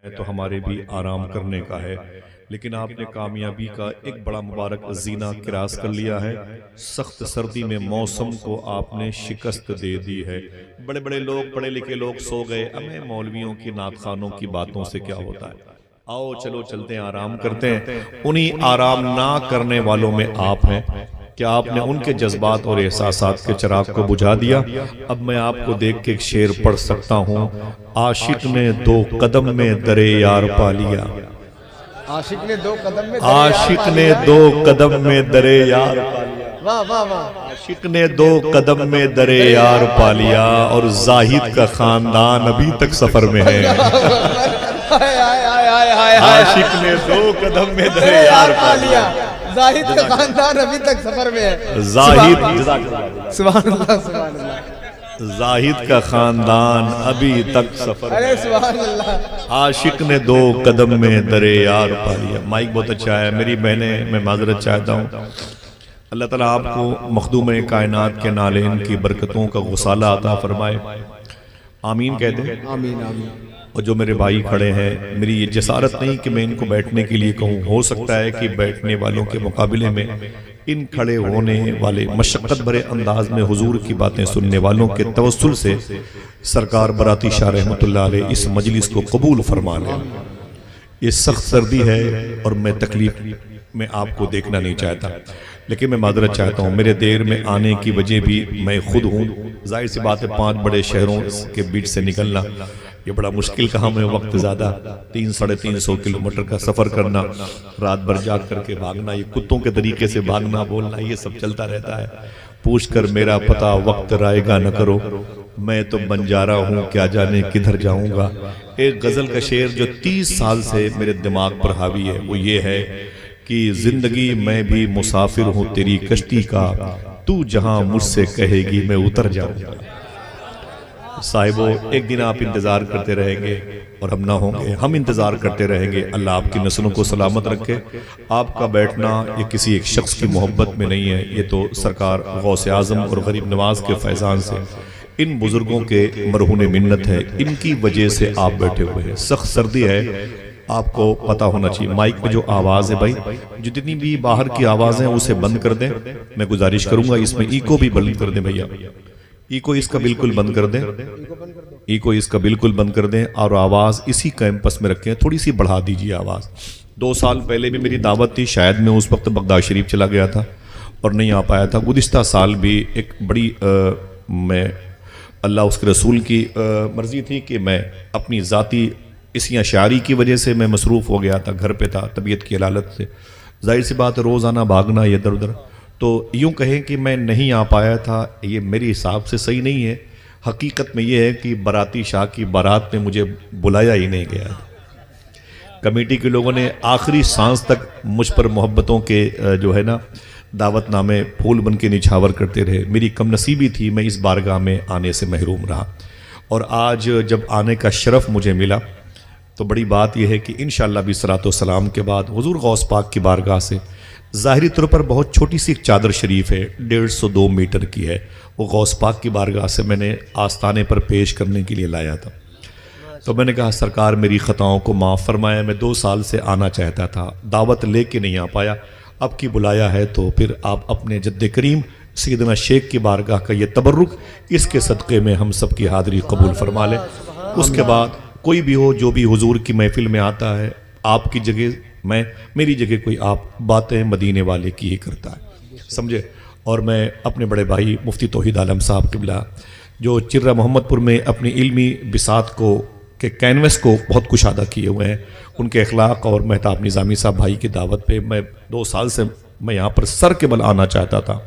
تو ہمارے بھی آرام کرنے کا ہے، لیکن آپ نے کامیابی کا ایک بڑا مبارک زینہ کراس کر لیا ہے۔ سخت سردی میں موسم کو آپ نے شکست دے دی ہے۔ بڑے بڑے لوگ، پڑھے لکھے لوگ سو گئے، ہمیں مولویوں کی، نعت خوانوں کی باتوں سے کیا ہوتا ہے؟ آؤ چلو چلتے ہیں، آرام کرتے ہیں۔ انہی آرام نہ کرنے والوں میں آپ ہیں کہ آپ نے ان کے جذبات اور احساسات کے چراغ کو بجھا دیا۔ اب میں آپ کو دیکھ کے ایک شعر پڑھ سکتا ہوں۔ عاشق نے دو قدم میں درے یار پا لیا، عاشق نے دو قدم میں عاشق نے دو قدم میں درے یار پا لیا، واہ واہ واہ، عاشق نے دو قدم میں درے یار پا لیا، اور زاہد کا خاندان ابھی تک سفر میں ہے۔ عاشق نے دو قدم میں درے یار پا لیا، زاہد کا خاندان ابھی تک سفر میں ہے۔ زاہد سبحان اللہ سبحان اللہ، زاہد کا خاندان ابھی تک سفر میں ارے ہے۔ سبحان اللہ، عاشق نے دو قدم میں درے یار پا لیا۔ مائک بہت اچھا ہے میری بہنیں، میں معذرت چاہتا ہوں۔ اللہ تعالیٰ آپ کو مخدوم کائنات کے نالین کی برکتوں کا غسالہ عطا فرمائے، آمین کہہ دیں۔ آمین آمین۔ اور جو میرے بھائی کھڑے ہیں، میری یہ جسارت نہیں کہ میں ان کو بیٹھنے کے لیے کہوں، ہو سکتا ہے کہ بیٹھنے والوں کے مقابلے میں ان کھڑے ہونے والے مشقت بھرے انداز میں حضور کی باتیں سننے والوں کے توسل سے سرکار براتی شاہ رحمت اللہ علیہ اس مجلس کو قبول فرما لیں۔ یہ سخت سردی ہے اور میں تکلیف میں آپ کو دیکھنا نہیں چاہتا، لیکن میں معذرت چاہتا ہوں، میرے دیر میں آنے کی وجہ بھی میں خود ہوں۔ ظاہر سی بات ہے 5 بڑے شہروں کے بیچ سے نکلنا یہ بڑا مشکل کام ہے، وقت زیادہ، 300-350 کلومیٹر کا سفر کرنا، رات بھر جاگ کر کے بھاگنا، یہ کتوں کے طریقے سے بھاگنا بولنا، یہ سب چلتا رہتا ہے۔ پوچھ کر میرا پتہ وقت رائے گا نہ کرو، میں تو بنجارا ہوں کیا جانے کدھر جاؤں گا۔ ایک غزل کا شعر جو 30 سال سے میرے دماغ پر حاوی ہے وہ یہ ہے کہ زندگی میں بھی مسافر ہوں تیری کشتی کا، تو جہاں مجھ سے کہے گی میں اتر جاؤں گا۔ صاحبو ایک دن آپ انتظار کرتے رہیں گے اور ہم نہ ہوں گے، ہم انتظار کرتے رہیں گے۔ اللہ آپ کی نسلوں کو سلامت رکھے۔ آپ کا بیٹھنا یہ کسی ایک شخص کی محبت میں نہیں ہے، یہ تو سرکار غوث اعظم اور غریب نواز کے فیضان سے، ان بزرگوں کے مرہون منت ہے، ان کی وجہ سے آپ بیٹھے ہوئے ہیں۔ سخت سردی ہے، آپ کو پتہ ہونا چاہیے۔ مائک میں جو آواز ہے بھائی، جتنی بھی باہر کی آوازیں اسے بند کر دیں، میں گزارش کروں گا اس میں ایکو بھی بند کر دیں بھیا، ایکو اس کا بالکل بند کر دیں، ایکو اس کا بالکل بند کر دیں، اور آواز اسی کیمپس میں رکھیں، تھوڑی سی بڑھا دیجیے آواز۔ 2 سال پہلے بھی میری دعوت تھی، شاید میں اس وقت بغداد شریف چلا گیا تھا اور نہیں آ پایا تھا۔ گزشتہ سال بھی ایک بڑی میں اللہ اس کے رسول کی مرضی تھی کہ میں اپنی ذاتی اسی اشعاری کی وجہ سے میں مصروف ہو گیا تھا، گھر پہ تھا طبیعت کی علالت سے، ظاہر سی بات روزانہ بھاگنا یہ ادھر ادھر، تو یوں کہیں کہ میں نہیں آ پایا تھا، یہ میری حساب سے صحیح نہیں ہے۔ حقیقت میں یہ ہے کہ براتی شاہ کی بارات میں مجھے بلایا ہی نہیں گیا۔ کمیٹی کے لوگوں نے آخری سانس تک مجھ پر محبتوں کے جو ہے نا دعوت نامے پھول بن کے نچھاور کرتے رہے، میری کم نصیبی تھی، میں اس بارگاہ میں آنے سے محروم رہا، اور آج جب آنے کا شرف مجھے ملا تو بڑی بات یہ ہے کہ انشاءاللہ بصلاۃ والسلام کے بعد حضور غوث پاک کی بارگاہ سے ظاہری طور پر بہت چھوٹی سی ایک چادر شریف ہے، 150-2 میٹر کی ہے، وہ غوث پاک کی بارگاہ سے میں نے آستانے پر پیش کرنے کے لیے لایا تھا۔ تو میں نے کہا سرکار میری خطاؤں کو معاف فرمایا، میں 2 سال سے آنا چاہتا تھا، دعوت لے کے نہیں آ پایا، اب کی بلایا ہے تو پھر آپ اپنے جد کریم سیدنا شیخ کی بارگاہ کا یہ تبرک، اس کے صدقے میں ہم سب کی حاضری قبول فرما لیں۔ اس کے بعد کوئی بھی ہو جو بھی حضور کی محفل میں آتا ہے، آپ کی جگہ میں، میری جگہ کوئی آپ باتیں مدینے والے کی ہی کرتا ہے، سمجھے۔ اور میں اپنے بڑے بھائی مفتی توحید عالم صاحب قبلہ جو چرہ محمد پور میں اپنی علمی بساط کو کے کینوس کو بہت کشادہ کیے ہوئے ہیں، ان کے اخلاق اور مہتاب نظامی صاحب بھائی کی دعوت پہ میں 2 سال سے میں یہاں پر سر کے بل آنا چاہتا تھا،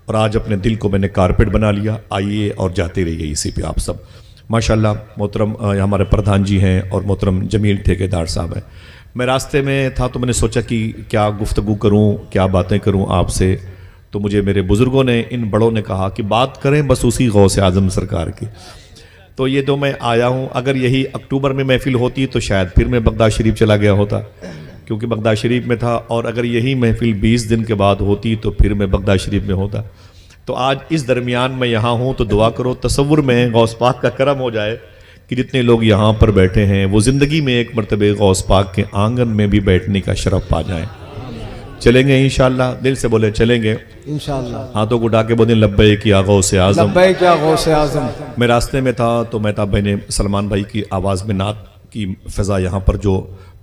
اور آج اپنے دل کو میں نے کارپیٹ بنا لیا، آئیے اور جاتے رہیے اسی پہ آپ سب۔ ماشاءاللہ محترم ہمارے پردھان جی ہیں اور محترم جمیل ٹھیکیدار صاحب ہیں۔ میں راستے میں تھا تو میں نے سوچا کہ کیا گفتگو کروں، کیا باتیں کروں آپ سے، تو مجھے میرے بزرگوں نے، ان بڑوں نے کہا کہ بات کریں بس اسی غوث اعظم سرکار کی۔ تو یہ تو میں آیا ہوں، اگر یہی اکتوبر میں محفل ہوتی تو شاید پھر میں بغداد شریف چلا گیا ہوتا، کیونکہ بغداد شریف میں تھا، اور اگر یہی محفل 20 دن کے بعد ہوتی تو پھر میں بغداد شریف میں ہوتا۔ تو آج اس درمیان میں یہاں ہوں تو دعا کرو، تصور میں غوث پاک کا کرم ہو جائے کہ جتنے لوگ یہاں پر بیٹھے ہیں وہ زندگی میں ایک مرتبہ غوث پاک کے آنگن میں بھی بیٹھنے کا شرف پا جائیں. چلیں گے انشاءاللہ؟ دل سے بولے چلیں گے. انشاءاللہ. ہاتھوں کو اٹھا کے بولیں لبیک یا غوث اعظم. لبیک یا غوث اعظم. میں راستے میں تھا تو مہتاب بھائی نے سلمان بھائی کی آواز میں نعت کی فضا یہاں پر جو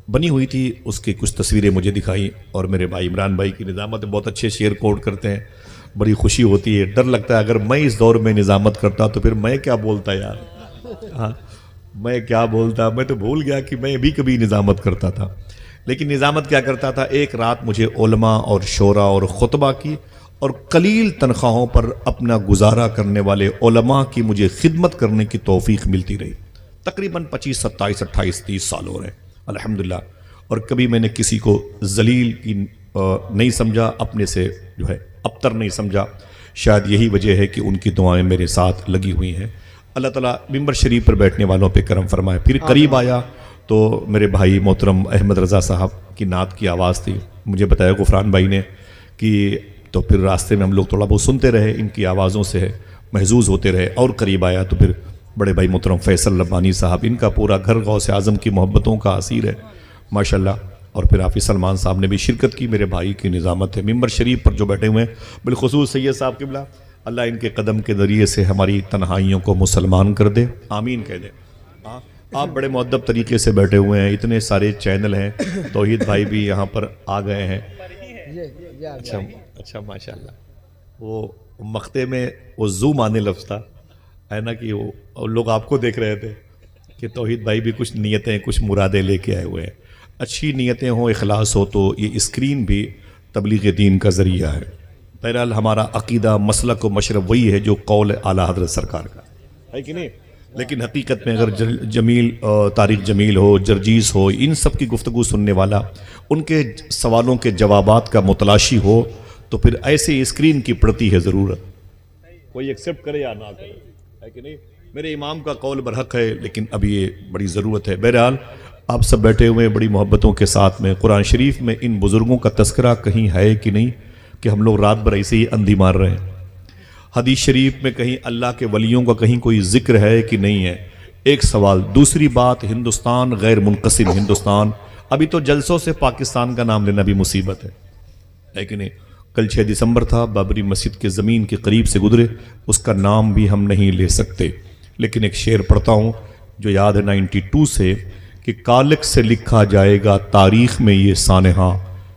بنی ہوئی تھی اس کی کچھ تصویریں مجھے دکھائیں، اور میرے بھائی عمران بھائی کی نظامت بہت اچھے شعر کوٹ کرتے ہیں، بڑی خوشی ہوتی ہے. ڈر لگتا ہے اگر میں اس دور میں نظامت کرتا تو پھر میں کیا بولتا یار. ہاں میں کیا بولتا، میں تو بھول گیا کہ میں بھی کبھی نظامت کرتا تھا. لیکن نظامت کیا کرتا تھا، ایک رات مجھے علماء اور شعراء اور خطبہ کی اور قلیل تنخواہوں پر اپنا گزارا کرنے والے علماء کی مجھے خدمت کرنے کی توفیق ملتی رہی. تقریباً 25 27 28 30 سال ہو رہے ہیں الحمدللہ. اور کبھی میں نے کسی کو ذلیل کی نہیں سمجھا، اپنے سے جو ہے ابتر نہیں سمجھا. شاید یہی وجہ ہے کہ ان کی دعائیں میرے ساتھ لگی ہوئی ہیں. اللہ تعالیٰ ممبر شریف پر بیٹھنے والوں پہ کرم فرمائے. پھر قریب آیا تو میرے بھائی محترم احمد رضا صاحب کی نعت کی آواز تھی. مجھے بتایا غفران بھائی نے کہ تو پھر راستے میں ہم لوگ تھوڑا بہت سنتے رہے، ان کی آوازوں سے محظوظ ہوتے رہے. اور قریب آیا تو پھر بڑے بھائی محترم فیصل ربانی صاحب، ان کا پورا گھر غوث اعظم کی محبتوں کا اسیر ہے ماشاءاللہ. اور پھر حافظ سلمان صاحب نے بھی شرکت کی. میرے بھائی کی نظامت ہے. ممبر شریف پر جو بیٹھے ہوئے ہیں بالخصوص سید صاحب قبلہ، اللہ ان کے قدم کے ذریعے سے ہماری تنہائیوں کو مسلمان کر دے، آمین کہہ دے. آپ بڑے مؤدب طریقے سے بیٹھے ہوئے ہیں، اتنے سارے چینل ہیں. توحید بھائی بھی یہاں پر آ گئے ہیں. اچھا ماشاءاللہ. وہ مقتے میں وہ زوم آنے لفظ تھا ہے نا، کہ وہ لوگ آپ کو دیکھ رہے تھے کہ توحید بھائی بھی کچھ نیتیں کچھ مرادیں لے کے آئے ہوئے ہیں. اچھی نیتیں ہوں، اخلاص ہو تو یہ اسکرین بھی تبلیغ دین کا ذریعہ ہے. بہرحال ہمارا عقیدہ مسلک و مشرب وہی ہے جو قول اعلیٰ حضرت سرکار کا ہے کہ نہیں. لیکن حقیقت میں اگر جمیل طارق جمیل ہو، جرجیز ہو، ان سب کی گفتگو سننے والا، ان کے سوالوں کے جوابات کا متلاشی ہو تو پھر ایسے اسکرین کی پڑتی ہے ضرورت. کوئی ایکسیپٹ کرے یا نہ کرے ہے کہ نہیں. میرے امام کا قول برحق ہے لیکن اب یہ بڑی ضرورت ہے. بہرحال آپ سب بیٹھے ہوئے بڑی محبتوں کے ساتھ میں قرآن شریف میں ان بزرگوں کا تذکرہ کہیں ہے کہ نہیں کہ ہم لوگ رات بھر ایسے ہی اندھی مار رہے ہیں. حدیث شریف میں کہیں اللہ کے ولیوں کا کہیں کوئی ذکر ہے کہ نہیں ہے. ایک سوال. دوسری بات، ہندوستان غیر منقسم ہندوستان. ابھی تو جلسوں سے پاکستان کا نام لینا بھی مصیبت ہے کہ نہیں. کل 6 دسمبر تھا، بابری مسجد کے زمین کے قریب سے گزرے، اس کا نام بھی ہم نہیں لے سکتے. لیکن ایک شعر پڑھتا ہوں جو یاد ہے 92 سے کہ کالک سے لکھا جائے گا تاریخ میں یہ سانحہ،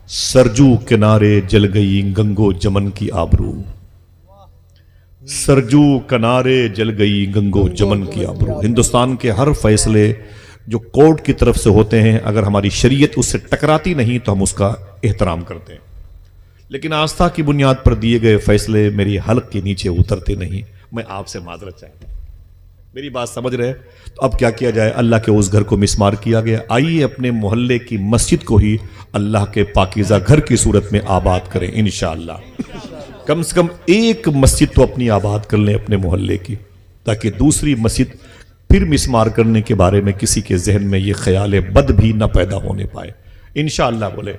سرجو کنارے جل گئی گنگو جمن کی آبرو. سرجو کنارے جل گئی گنگو جمن کی آبرو. ہندوستان کے ہر فیصلے جو کورٹ کی طرف سے ہوتے ہیں، اگر ہماری شریعت اس سے ٹکراتی نہیں تو ہم اس کا احترام کرتے ہیں. لیکن آستھا کی بنیاد پر دیے گئے فیصلے میری حلق کے نیچے اترتے نہیں. میں آپ سے معذرت چاہتا ہوں. میری بات سمجھ رہے؟ تو اب کیا کیا جائے؟ اللہ کے اس گھر کو مسمار کیا گیا. آئیے اپنے محلے کی مسجد کو ہی اللہ کے پاکیزہ گھر کی صورت میں آباد کریں انشاءاللہ. کم سے کم ایک مسجد تو اپنی آباد کر لیں اپنے محلے کی، تاکہ دوسری مسجد پھر مسمار کرنے کے بارے میں کسی کے ذہن میں یہ خیال بد بھی نہ پیدا ہونے پائے انشاءاللہ بولے.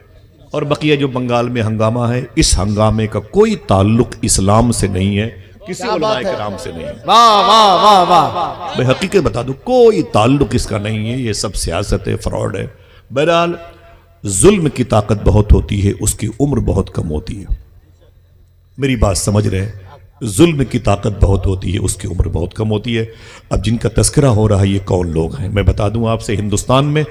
اور بقیہ جو بنگال میں ہنگامہ ہے، اس ہنگامے کا کوئی تعلق اسلام سے نہیں ہے، کسی علماء کرام سے نہیں ہے. واہ واہ واہ واہ. میں حقیقت بتا دوں کوئی تعلق اس کا نہیں ہے. یہ سب سیاست ہے، فراڈ ہے. بہرحال ظلم کی طاقت بہت ہوتی ہے، اس کی عمر بہت کم ہوتی ہے. میری بات سمجھ رہے ہیں؟ ظلم کی طاقت بہت ہوتی ہے، اس کی عمر بہت کم ہوتی ہے. اب جن کا تذکرہ ہو رہا ہے یہ کون لوگ ہیں میں بتا دوں آپ سے. ہندوستان میں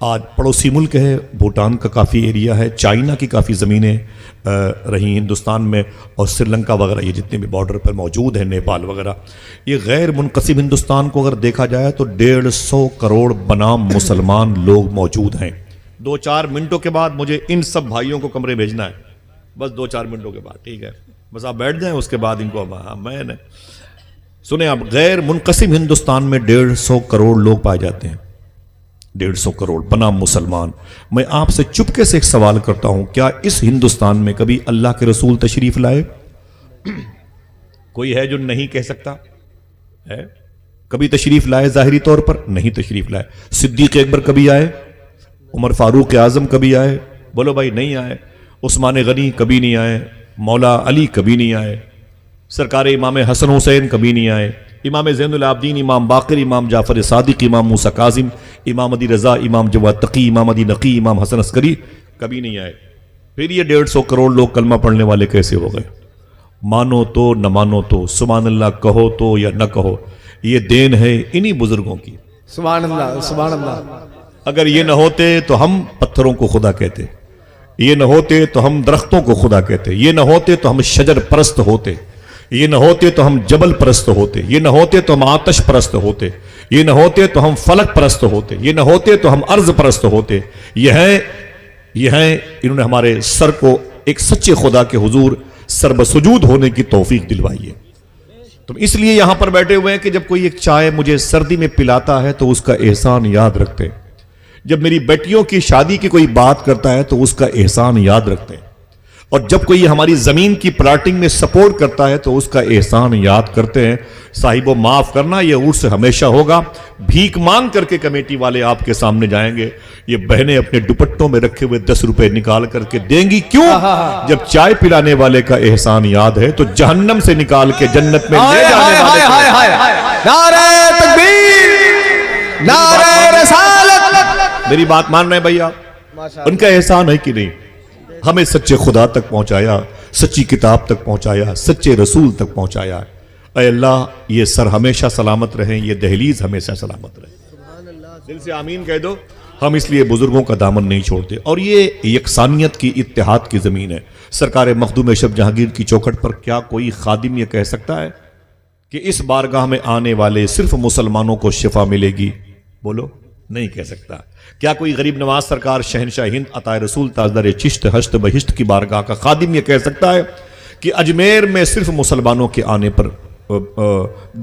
آج پڑوسی ملک ہے، بھوٹان کا کافی ایریا ہے، چائنا کی کافی زمینیں رہی ہندوستان میں، اور سری لنکا وغیرہ، یہ جتنے بھی بارڈر پر موجود ہیں، نیپال وغیرہ. یہ غیر منقسم ہندوستان کو اگر دیکھا جائے تو 150 کروڑ بنام مسلمان لوگ موجود ہیں. 2-4 منٹوں کے بعد مجھے ان سب بھائیوں کو کمرے بھیجنا ہے، بس 2-4 منٹوں کے بعد، ٹھیک ہے؟ بس آپ بیٹھ جائیں، اس کے بعد ان کو میں نے سنیں. آپ غیر منقسم ہندوستان میں 150 کروڑ لوگ پائے جاتے ہیں، 150 کروڑ بنام مسلمان. میں آپ سے چپکے سے ایک سوال کرتا ہوں، کیا اس ہندوستان میں کبھی اللہ کے رسول تشریف لائے؟ کوئی ہے جو نہیں کہہ سکتا ہے؟ کبھی تشریف لائے ظاہری طور پر؟ نہیں تشریف لائے. صدیق اکبر کبھی آئے؟ عمر فاروق اعظم کبھی آئے؟ بولو بھائی نہیں آئے. عثمان غنی کبھی نہیں آئے. مولا علی کبھی نہیں آئے. سرکار امام حسن حسین کبھی نہیں آئے. امام زین العابدین، امام باقر، امام جعفر صادق، امام موسیٰ کاظم، امام علی رضا، امام جواد تقی، امام علی نقی، امام حسن عسکری کبھی نہیں آئے۔ پھر یہ 150 کروڑ لوگ کلمہ پڑھنے والے کیسے ہو گئے؟ مانو تو نہ مانو تو، سبحان اللہ کہو تو یا نہ کہو، یہ دین ہے انہی بزرگوں کی۔ سبحان اللہ سبحان اللہ۔ اگر یہ نہ ہوتے تو ہم پتھروں کو خدا کہتے، یہ نہ ہوتے تو ہم درختوں کو خدا کہتے، یہ نہ ہوتے تو ہم شجر پرست ہوتے، یہ نہ ہوتے تو ہم جبل پرست ہوتے، یہ نہ ہوتے تو ہم آتش پرست ہوتے، یہ نہ ہوتے تو ہم فلک پرست ہوتے، یہ نہ ہوتے تو ہم ارض پرست ہوتے۔ یہ ہیں انہوں نے ہمارے سر کو ایک سچے خدا کے حضور سر بسجود ہونے کی توفیق دلوائی ہے۔ تو اس لیے یہاں پر بیٹھے ہوئے ہیں کہ جب کوئی ایک چائے مجھے سردی میں پلاتا ہے تو اس کا احسان یاد رکھتے ہیں، جب میری بیٹیوں کی شادی کی کوئی بات کرتا ہے تو اس کا احسان یاد رکھتے ہیں، اور جب کوئی ہماری زمین کی پلاٹنگ میں سپورٹ کرتا ہے تو اس کا احسان یاد کرتے ہیں۔ صاحبو معاف کرنا یہ عرس ہمیشہ ہوگا، بھیک مانگ کر کے کمیٹی والے آپ کے سامنے جائیں گے، یہ بہنیں اپنے دوپٹوں میں رکھے ہوئے 10 روپے نکال کر کے دیں گی، کیوں؟ جب چائے پلانے والے کا احسان یاد ہے تو جہنم سے نکال کے جنت میں لے جانے والے کا۔ نعرہ تکبیر، نعرہ رسالت۔ میری بات مان رہے ہیں بھائی آپ؟ ان کا احسان ہے کہ نہیں؟ ہمیں سچے خدا تک پہنچایا، سچی کتاب تک پہنچایا، سچے رسول تک پہنچایا۔ اے اللہ یہ سر ہمیشہ سلامت رہیں، یہ دہلیز ہمیشہ سلامت رہے۔ دل سے آمین کہہ دو۔ ہم اس لیے بزرگوں کا دامن نہیں چھوڑتے، اور یہ یکسانیت کی، اتحاد کی زمین ہے۔ سرکار مخدوم اشرف جہانگیر کی چوکھٹ پر کیا کوئی خادم یہ کہہ سکتا ہے کہ اس بارگاہ میں آنے والے صرف مسلمانوں کو شفا ملے گی؟ بولو، نہیں کہہ سکتا۔ کیا کوئی غریب نواز سرکار شہنشاہ ہند عطائے رسول تاجدار چشت ہشت بہشت کی بارگاہ کا خادم یہ کہہ سکتا ہے کہ اجمیر میں صرف مسلمانوں کے آنے پر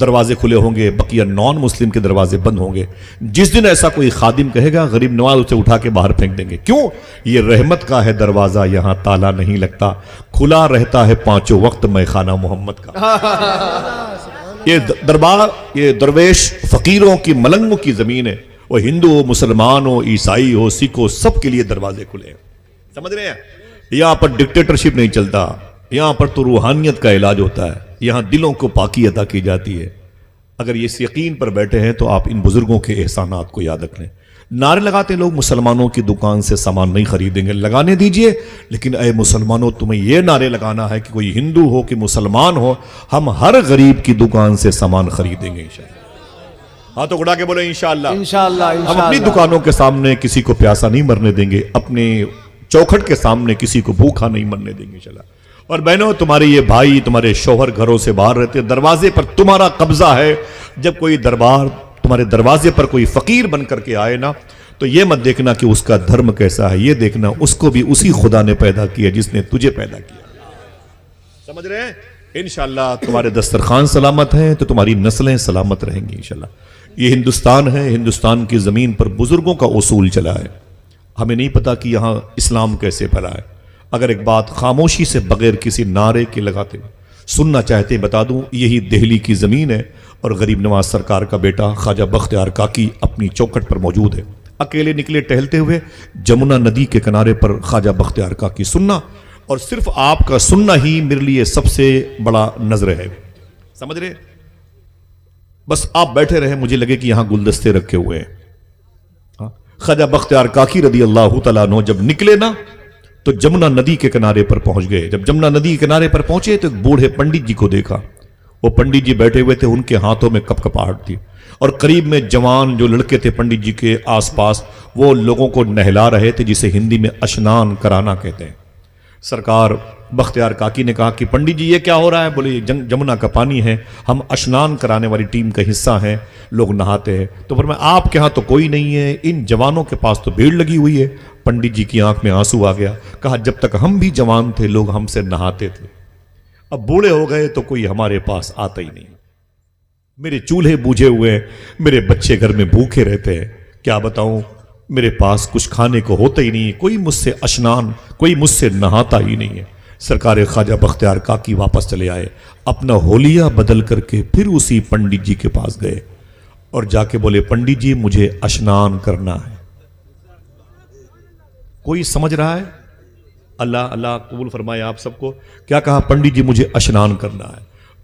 دروازے کھلے ہوں گے، بقیہ نان مسلم کے دروازے بند ہوں گے؟ جس دن ایسا کوئی خادم کہے گا غریب نواز اسے اٹھا کے باہر پھینک دیں گے۔ کیوں؟ یہ رحمت کا ہے دروازہ، یہاں تالا نہیں لگتا، کھلا رہتا ہے پانچوں وقت میخانہ محمد کا۔ یہ دربار، یہ درویش فقیروں کی ملنگوں کی زمین ہے، وہ ہندو ہو، مسلمان ہو، عیسائی ہو، سکھ ہو، سب کے لیے دروازے کھلے ہیں۔ سمجھ رہے ہیں؟ یہاں پر ڈکٹیٹرشپ نہیں چلتا، یہاں پر تو روحانیت کا علاج ہوتا ہے، یہاں دلوں کو پاکی عطا کی جاتی ہے۔ اگر یہ اس یقین پر بیٹھے ہیں تو آپ ان بزرگوں کے احسانات کو یاد رکھ لیں۔ نعرے لگاتے لوگ مسلمانوں کی دکان سے سامان نہیں خریدیں گے، لگانے دیجئے، لیکن اے مسلمانوں تمہیں یہ نعرے لگانا ہے کہ کوئی ہندو ہو کہ مسلمان ہو، ہم ہر غریب کی دکان سے سامان خریدیں گے انشاءاللہ۔ ہاتھوں اڑا کے بولے انشاءاللہ۔ انشاءاللہ ہم اپنی دکانوں کے سامنے کسی کو پیاسا نہیں مرنے دیں گے، اپنے چوکھٹ کے سامنے کسی کو بھوکا نہیں مرنے دیں گے انشاءاللہ۔ اور بہنوں، تمہارے یہ بھائی، تمہارے شوہر گھروں سے باہر رہتے، دروازے پر تمہارا قبضہ ہے۔ جب کوئی دربار تمہارے دروازے پر کوئی فقیر بن کر کے آئے نا، تو یہ مت دیکھنا کہ اس کا دھرم کیسا ہے، یہ دیکھنا اس کو بھی اسی خدا نے پیدا کیا جس نے تجھے پیدا کیا۔ سمجھ رہے ہیں؟ انشاءاللہ تمہارے دسترخوان سلامت ہیں تو تمہاری نسلیں سلامت رہیں گی انشاءاللہ۔ یہ ہندوستان ہے، ہندوستان کی زمین پر بزرگوں کا اصول چلا ہے۔ ہمیں نہیں پتا کہ یہاں اسلام کیسے پھیلا ہے۔ اگر ایک بات خاموشی سے بغیر کسی نعرے کے لگاتے سننا چاہتے بتا دوں، یہی دہلی کی زمین ہے، اور غریب نواز سرکار کا بیٹا خواجہ بختیار کاکی اپنی چوکھٹ پر موجود ہے۔ اکیلے نکلے ٹہلتے ہوئے جمنا ندی کے کنارے پر خواجہ بختیار کاکی سننا، اور صرف آپ کا سننا ہی میرے لیے سب سے بڑا نظر ہے۔ سمجھ رہے؟ بس آپ بیٹھے رہے، مجھے لگے کہ یہاں گلدستے رکھے ہوئے ہیں۔ خواجہ بختیار کاکی رضی اللہ تعالیٰ عنہ جب نکلے نا تو جمنا ندی کے کنارے پر پہنچ گئے۔ جب جمنا ندی کے کنارے پر پہنچے تو ایک بوڑھے پنڈت جی کو دیکھا۔ وہ پنڈت جی بیٹھے ہوئے تھے، ان کے ہاتھوں میں کپ کپاہٹ تھی، اور قریب میں جوان جو لڑکے تھے پنڈت جی کے آس پاس، وہ لوگوں کو نہلا رہے تھے، جسے ہندی میں اشنان کرانا کہتے ہیں۔ سرکار بختیار کاکی نے کہا کہ پنڈت جی یہ کیا ہو رہا ہے؟ بولے یہ جمنا کا پانی ہے، ہم اشنان کرانے والی ٹیم کا حصہ ہیں، لوگ نہاتے ہیں۔ تو فرمایا آپ کے ہاں تو کوئی نہیں ہے، ان جوانوں کے پاس تو بھیڑ لگی ہوئی ہے۔ پنڈت جی کی آنکھ میں آنسو آ گیا، کہا جب تک ہم بھی جوان تھے لوگ ہم سے نہاتے تھے، اب بوڑھے ہو گئے تو کوئی ہمارے پاس آتا ہی نہیں۔ میرے چولہے بوجھے ہوئے ہیں، میرے بچے گھر میں بھوکے رہتے ہیں، کیا بتاؤں، میرے پاس کچھ کھانے کو ہوتا ہی نہیں، کوئی مجھ سے اشنان، کوئی مجھ سے نہاتا ہی نہیں ہے۔ سرکار خواجہ بختیار کاکی واپس چلے آئے، اپنا ہولیہ بدل کر کے پھر اسی پنڈت جی کے پاس گئے اور جا کے بولے پنڈت جی مجھے اشنان کرنا ہے۔ کوئی سمجھ رہا ہے؟ اللہ اللہ قبول فرمائے آپ سب کو۔ کیا کہا؟ پنڈت جی مجھے اشنان کرنا ہے۔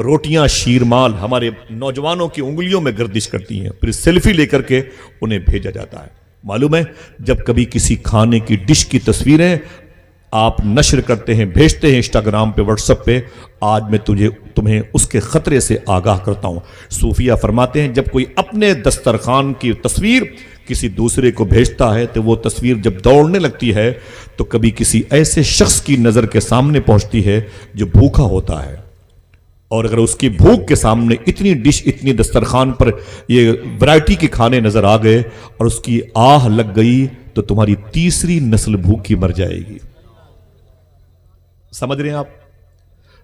روٹیاں شیرمال ہمارے نوجوانوں کی انگلیوں میں گردش کرتی ہیں، پھر سیلفی لے کر کے انہیں بھیجا جاتا ہے۔ معلوم ہے جب کبھی کسی کھانے کی ڈش کی تصویریں آپ نشر کرتے ہیں، بھیجتے ہیں انسٹاگرام پہ، واٹس ایپ پہ، آج میں تمہیں اس کے خطرے سے آگاہ کرتا ہوں۔ صوفیہ فرماتے ہیں جب کوئی اپنے دسترخوان کی تصویر کسی دوسرے کو بھیجتا ہے تو وہ تصویر جب دوڑنے لگتی ہے تو کبھی کسی ایسے شخص کی نظر کے سامنے پہنچتی ہے جو بھوکا ہوتا ہے، اور اگر اس کی بھوک کے سامنے اتنی ڈش، اتنی دسترخوان پر یہ ورائٹی کے کھانے نظر آ گئے اور اس کی آہ لگ گئی تو تمہاری تیسری نسل بھوکی مر جائے گی۔ سمجھ رہے ہیں آپ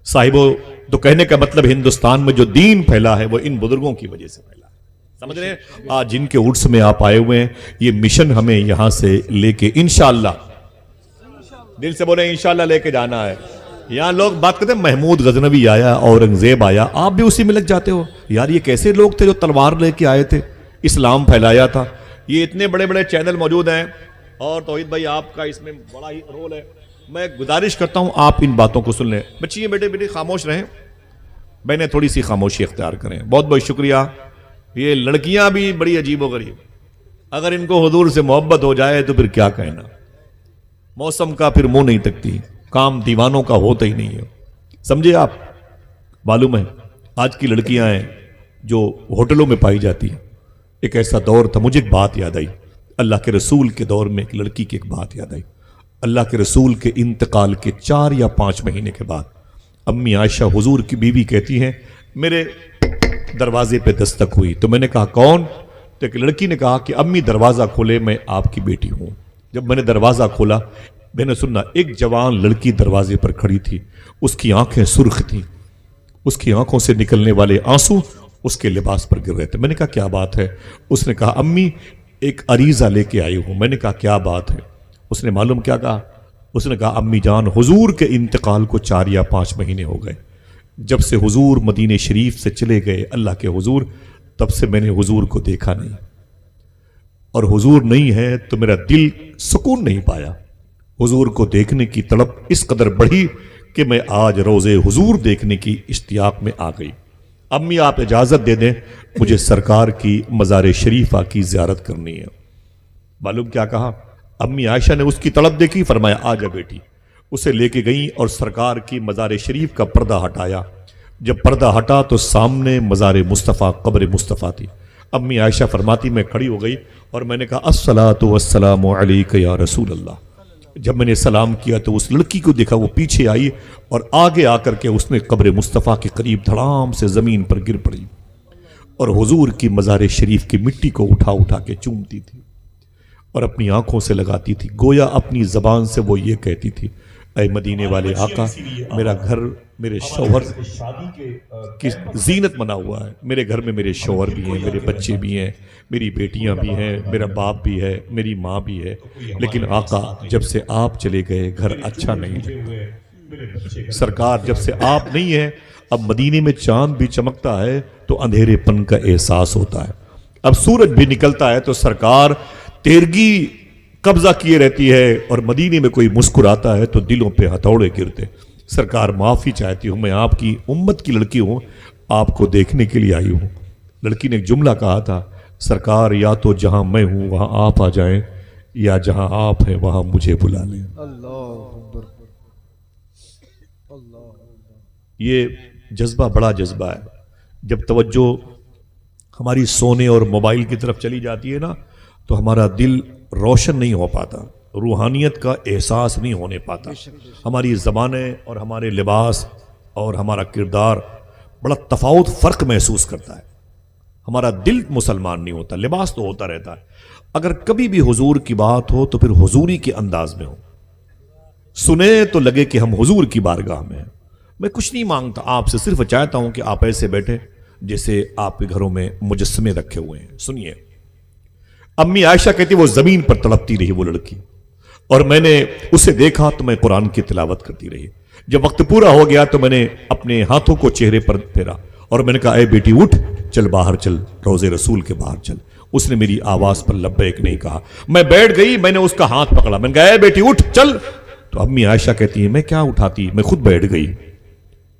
صاحبو؟ تو کہنے کا مطلب ہندوستان میں جو دین پھیلا ہے وہ ان بزرگوں کی وجہ سے پھیلا ہے۔ سمجھ رہے ہیں؟ آج جن کے عرس میں آپ آئے ہوئے ہیں، یہ مشن ہمیں یہاں سے لے کے انشاءاللہ، دل سے بولیں انشاءاللہ لے کے جانا ہے۔ یہاں لوگ بات کرتے ہیں محمود غزنوی آیا، اورنگزیب آیا، آپ بھی اسی میں لگ جاتے ہو۔ یار یہ کیسے لوگ تھے جو تلوار لے کے آئے تھے، اسلام پھیلایا تھا؟ یہ اتنے بڑے بڑے چینل موجود ہیں، اور توحید بھائی آپ کا اس میں بڑا ہی رول ہے۔ میں گزارش کرتا ہوں آپ ان باتوں کو سن لیں۔ بچیے بیٹے بیٹے خاموش رہیں، میں نے تھوڑی سی خاموشی اختیار کریں۔ بہت بہت شکریہ۔ یہ لڑکیاں بھی بڑی عجیب و غریب، اگر ان کو حضور سے محبت ہو جائے تو پھر کیا کہنا، موسم کا پھر منہ نہیں تکتی، کام دیوانوں کا ہوتا ہی نہیں ہے۔ سمجھے آپ؟ معلوم ہے آج کی لڑکیاں ہیں جو ہوٹلوں میں پائی جاتی ہیں۔ ایک ایسا دور تھا، مجھے ایک بات یاد آئی، اللہ کے رسول کے دور میں ایک لڑکی کی ایک بات یاد آئی۔ اللہ کے رسول کے انتقال کے 4 یا 5 مہینے کے بعد امی عائشہ حضور کی بیوی کہتی ہیں میرے دروازے پہ دستک ہوئی، تو میں نے کہا کون؟ تو ایک لڑکی نے کہا کہ امی دروازہ کھولے، میں آپ کی بیٹی ہوں۔ جب میں نے دروازہ کھولا میں نے سننا ایک جوان لڑکی دروازے پر کھڑی تھی، اس کی آنکھیں سرخ تھیں، اس کی آنکھوں سے نکلنے والے آنسو اس کے لباس پر گر رہے تھے۔ میں نے کہا کیا بات ہے؟ اس نے کہا امی ایک عریضہ لے کے آئی ہوں۔ میں نے کہا کیا بات ہے؟ اس نے معلوم کیا کہا؟ اس نے کہا امی جان حضور کے انتقال کو 4 یا 5 مہینے ہو گئے، جب سے حضور مدینہ شریف سے چلے گئے اللہ کے حضور، تب سے میں نے حضور کو دیکھا نہیں، اور حضور نہیں ہے تو میرا دل سکون نہیں پایا۔ حضور کو دیکھنے کی طلب اس قدر بڑھی کہ میں آج روزے حضور دیکھنے کی اشتیاق میں آ گئی۔ امی آپ اجازت دے دیں، مجھے سرکار کی مزار شریفہ کی زیارت کرنی ہے۔ معلوم کیا کہا؟ امی عائشہ نے اس کی طلب دیکھی، فرمایا آ جا بیٹی۔ اسے لے کے گئیں اور سرکار کی مزار شریف کا پردہ ہٹایا۔ جب پردہ ہٹا تو سامنے مزار مصطفیٰ، قبر مصطفیٰ تھی۔ امی عائشہ فرماتی میں کھڑی ہو گئی اور میں نے کہا الصلاۃ والسلام علیک یا رسول اللہ۔ جب میں نے سلام کیا تو اس لڑکی کو دیکھا، وہ پیچھے آئی اور آگے آ کر کے اس نے قبر مصطفیٰ کے قریب دھڑام سے زمین پر گر پڑی اور حضور کی مزار شریف کی مٹی کو اٹھا اٹھا کے چومتی تھی اور اپنی آنکھوں سے لگاتی تھی، گویا اپنی زبان سے وہ یہ کہتی تھی اے مدینے والے آقا، میرا گھر میرے شوہر کی زینت بنا ہوا ہے، میرے گھر میں میرے شوہر بھی ہیں، میرے بچے بھی ہیں، میری بیٹیاں بھی ہیں، میرا باپ بھی ہے، میری ماں بھی ہے، لیکن آقا جب سے آپ چلے گئے گھر اچھا نہیں لگتا۔ سرکار جب سے آپ نہیں ہیں، اب مدینے میں چاند بھی چمکتا ہے تو اندھیرے پن کا احساس ہوتا ہے، اب سورج بھی نکلتا ہے تو سرکار تیرگی قبضہ کیے رہتی ہے، اور مدینے میں کوئی مسکراتا ہے تو دلوں پہ ہتھوڑے گرتے۔ سرکار معافی چاہتی ہوں، میں آپ کی امت کی لڑکی ہوں، آپ کو دیکھنے کے لیے آئی ہوں۔ لڑکی نے ایک جملہ کہا تھا، سرکار یا تو جہاں میں ہوں وہاں آپ آ جائیں، یا جہاں آپ ہیں وہاں مجھے بلا لیں۔ یہ جذبہ بڑا جذبہ ہے۔ جب توجہ ہماری سونے اور موبائل کی طرف چلی جاتی ہے نا تو ہمارا دل روشن نہیں ہو پاتا، روحانیت کا احساس نہیں ہونے پاتا، ہماری زبانیں اور ہمارے لباس اور ہمارا کردار بڑا تفاوت، فرق محسوس کرتا ہے، ہمارا دل مسلمان نہیں ہوتا، لباس تو ہوتا رہتا ہے۔ اگر کبھی بھی حضور کی بات ہو تو پھر حضوری کے انداز میں ہو، سنیں تو لگے کہ ہم حضور کی بارگاہ میں ہیں۔ میں کچھ نہیں مانگتا آپ سے، صرف چاہتا ہوں کہ آپ ایسے بیٹھے جیسے آپ کے گھروں میں مجسمے رکھے ہوئے ہیں۔ سنیے، امی عائشہ کہتی وہ زمین پر تڑپتی رہی وہ لڑکی، اور میں نے اسے دیکھا تو میں قرآن کی تلاوت کرتی رہی۔ جب وقت پورا ہو گیا تو میں نے اپنے ہاتھوں کو چہرے پر پھیرا اور میں نے کہا اے بیٹی اٹھ، چل باہر چل، روزے رسول کے باہر چل۔ اس نے میری آواز پر لبیک نہیں کہا، میں بیٹھ گئی، میں نے اس کا ہاتھ پکڑا، میں نے کہا اے بیٹی اٹھ چل، تو امی عائشہ کہتی ہے میں کیا اٹھاتی، میں خود بیٹھ گئی۔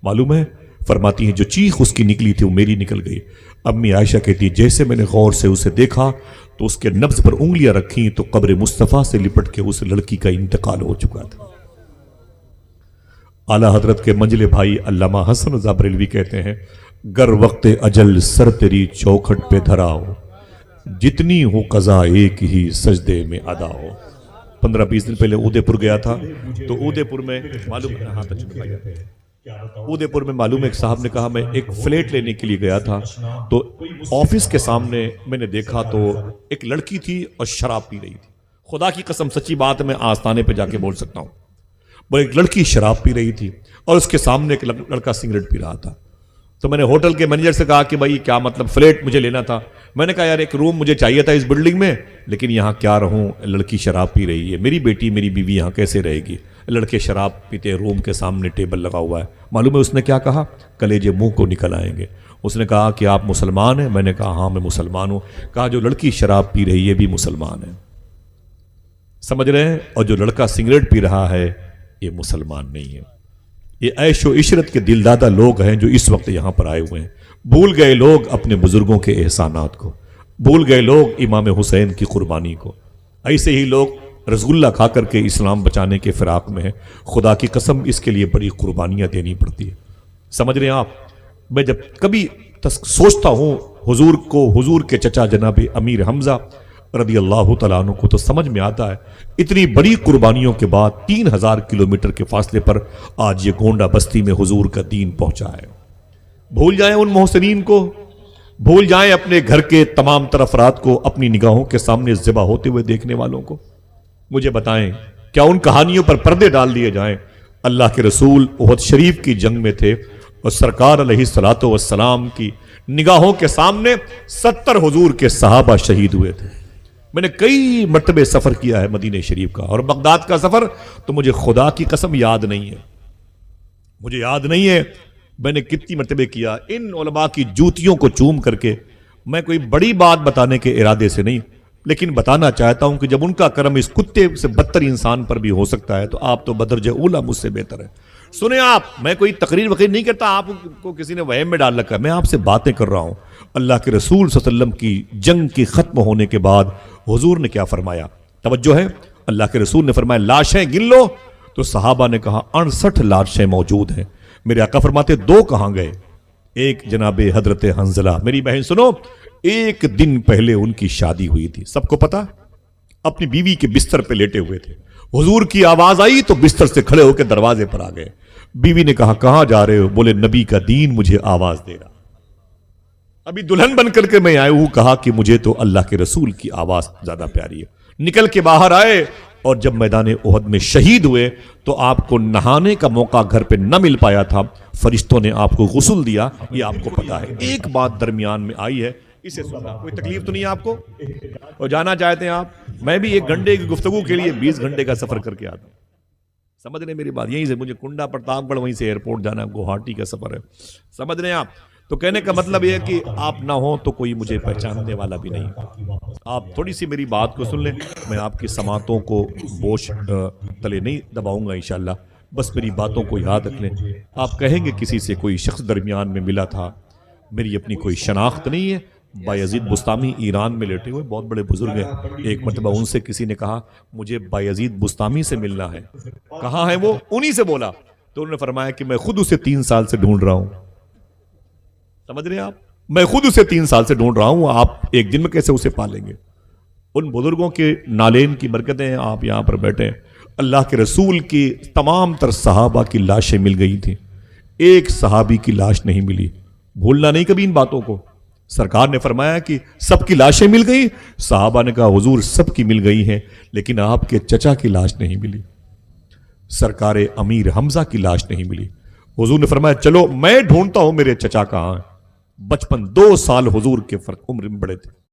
معلوم ہے فرماتی ہیں جو چیخ اس کی نکلی تھی وہ میری نکل گئی. امی عائشہ کہتی جیسے میں نے غور سے اسے دیکھا تو اس کے نبض پر انگلیاں رکھیں تو قبر مصطفیٰ سے لپٹ کے اس لڑکی کا انتقال ہو چکا تھا. اعلیٰ حضرت کے منجلے بھائی علامہ حسن رضا بریلوی کہتے ہیں گر وقت اجل سر تیری چوکھٹ پہ دھرا ہو, جتنی ہو قضا ایک ہی سجدے میں ادا ہو. 15-20 دن پہلے اودے پور گیا تھا تو اودے پور میں معلوم ایک صاحب نے کہا میں ایک فلیٹ لینے کے لیے گیا تھا تو آفس کے سامنے میں نے دیکھا تو ایک لڑکی تھی اور شراب پی رہی تھی. خدا کی قسم سچی بات میں آستانے پہ جا کے بول سکتا ہوں, وہ ایک لڑکی شراب پی رہی تھی اور اس کے سامنے ایک لڑکا سگریٹ پی رہا تھا. تو میں نے ہوٹل کے مینیجر سے کہا کہ بھائی کیا مطلب, فلیٹ مجھے لینا تھا. میں نے کہا یار ایک روم مجھے چاہیے تھا اس بلڈنگ میں, لیکن یہاں کیا رہوں, لڑکی شراب پی رہی ہے, میری بیٹی میری بیوی یہاں کیسے رہے گی, لڑکے شراب پیتے, روم کے سامنے ٹیبل لگا ہوا ہے. معلوم ہے اس نے کیا کہا, کلیجے منہ کو نکل آئیں گے. اس نے کہا کہ آپ مسلمان ہیں؟ میں نے کہا ہاں میں مسلمان ہوں. کہا جو لڑکی شراب پی رہی ہے بھی مسلمان ہے. سمجھ رہے ہیں؟ اور جو لڑکا سگریٹ پی رہا ہے یہ مسلمان نہیں ہے. یہ عیش و عشرت کے دل دادا لوگ ہیں جو اس وقت یہاں پر آئے ہوئے ہیں. بھول گئے لوگ اپنے بزرگوں کے احسانات کو, بھول گئے لوگ امام حسین کی قربانی کو. ایسے ہی لوگ رسگلہ کھا کر کے اسلام بچانے کے فراق میں ہیں. خدا کی قسم اس کے لیے بڑی قربانیاں دینی پڑتی ہے. سمجھ رہے ہیں آپ؟ میں جب کبھی سوچتا ہوں حضور کو, حضور کے چچا جناب امیر حمزہ رضی اللہ تعالیٰ عنہ کو, تو سمجھ میں آتا ہے اتنی بڑی قربانیوں کے بعد 3000 کلومیٹر کے فاصلے پر آج یہ گونڈا بستی میں حضور کا دین پہنچا ہے. بھول جائیں ان محسنین کو, بھول جائیں اپنے گھر کے تمام تر افراد کو, اپنی نگاہوں کے سامنے ذبح ہوتے ہوئے دیکھنے والوں کو. مجھے بتائیں کیا ان کہانیوں پر پردے ڈال دیے جائیں؟ اللہ کے رسول احد شریف کی جنگ میں تھے اور سرکار علیہ الصلوۃ والسلام کی نگاہوں کے سامنے 70 حضور کے صحابہ شہید ہوئے تھے. میں نے کئی مرتبے سفر کیا ہے مدینہ شریف کا, اور بغداد کا سفر تو مجھے خدا کی قسم یاد نہیں ہے, مجھے یاد نہیں ہے میں نے کتنی مرتبے کیا. ان علماء کی جوتیوں کو چوم کر کے میں کوئی بڑی بات بتانے کے ارادے سے نہیں, لیکن بتانا چاہتا ہوں کہ جب ان کا کرم اس کتے سے بدتر انسان پر بھی ہو سکتا ہے تو آپ تو بدرجہ اولیٰ مجھ سے بہتر ہے. سنیں آپ, میں کوئی تقریر وقریر نہیں کرتا, آپ کو کسی نے وہم میں ڈال رکھا ہے, میں آپ سے باتیں کر رہا ہوں. اللہ کے رسول صلی اللہ علیہ وسلم کی جنگ کی ختم ہونے کے بعد حضور نے کیا فرمایا؟ توجہ ہے, اللہ کے رسول نے فرمایا لاشیں گن لو. تو صحابہ نے کہا 68 لاشیں موجود ہیں. میرے آقا فرماتے 2 کہاں گئے؟ ایک جناب حضرت حنظلہ, میری بہن سنو, ایک دن پہلے ان کی شادی ہوئی تھی, سب کو پتا, اپنی بیوی کے بستر پہ لیٹے ہوئے تھے. حضور کی آواز آئی تو بستر سے کھڑے ہو کے دروازے پر آ گئے. بیوی نے کہا کہاں جا رہے ہو؟ بولے نبی کا دین مجھے آواز دے رہا, ابھی دلہن بن کر کے میں آئے ہوں. کہا کہ مجھے تو اللہ کے رسول کی آواز زیادہ پیاری ہے. نکل کے باہر آئے اور جب میدان احد میں شہید ہوئے تو آپ کو نہانے کا موقع گھر پہ نہ مل پایا تھا, فرشتوں نے آپ کو غسل دیا, یہ آپ کو پتا ہے. ایک بات درمیان میں آئی ہے, اسے سننا, کوئی تکلیف تو نہیں ہے آپ کو؟ اور جانا چاہتے ہیں آپ؟ میں بھی 1 گھنٹے کی گفتگو کے لیے 20 گھنٹے کا سفر کر کے آتا ہوں. سمجھ رہے ہیں میری بات؟ یہیں سے مجھے کنڈا پرتاپ گڑھ, وہیں سے ایئرپورٹ جانا ہے, گوہاٹی کا سفر ہے. سمجھ رہے ہیں آپ؟ تو کہنے کا مطلب یہ ہے کہ آپ نہ ہوں تو کوئی مجھے پہچاننے والا بھی نہیں. آپ تھوڑی سی میری بات کو سن لیں, میں آپ کی سماعتوں کو بوجھ تلے نہیں دباؤں گا انشاءاللہ, بس میری باتوں کو یاد رکھ لیں. آپ کہیں گے کسی سے کوئی شخص درمیان میں ملا تھا, میری اپنی کوئی شناخت نہیں ہے. بایزید بستامی ایران میں لیٹے ہوئے بہت بڑے بزرگ ہیں. ایک مرتبہ ان سے کسی نے کہا مجھے بایزید بستامی سے ملنا ہے. کہاں ہے وہ؟ انہی سے بولا. تو انہوں نے فرمایا کہ میں خود اسے 3 سال سے ڈھونڈ رہا ہوں. سمجھ رہے ہیں آپ؟ میں خود اسے 3 سال سے ڈھونڈ رہا ہوں, آپ ایک دن میں کیسے اسے پالیں گے؟ ان بزرگوں کے نالین کی برکتیں ہیں, آپ یہاں پر بیٹھے. اللہ کے رسول کی تمام تر صحابہ کی لاشیں مل گئی تھیں, ایک صحابی کی لاش نہیں ملی. بھولنا نہیں کبھی ان باتوں کو. سرکار نے فرمایا کہ سب کی لاشیں مل گئی. صحابہ نے کہا حضور سب کی مل گئی ہیں, لیکن آپ کے چچا کی لاش نہیں ملی, سرکار امیر حمزہ کی لاش نہیں ملی. حضور نے فرمایا چلو میں ڈھونڈتا ہوں میرے چچا کہاں ہیں. بچپن 2 سال حضور کے فرق عمر میں بڑے تھے.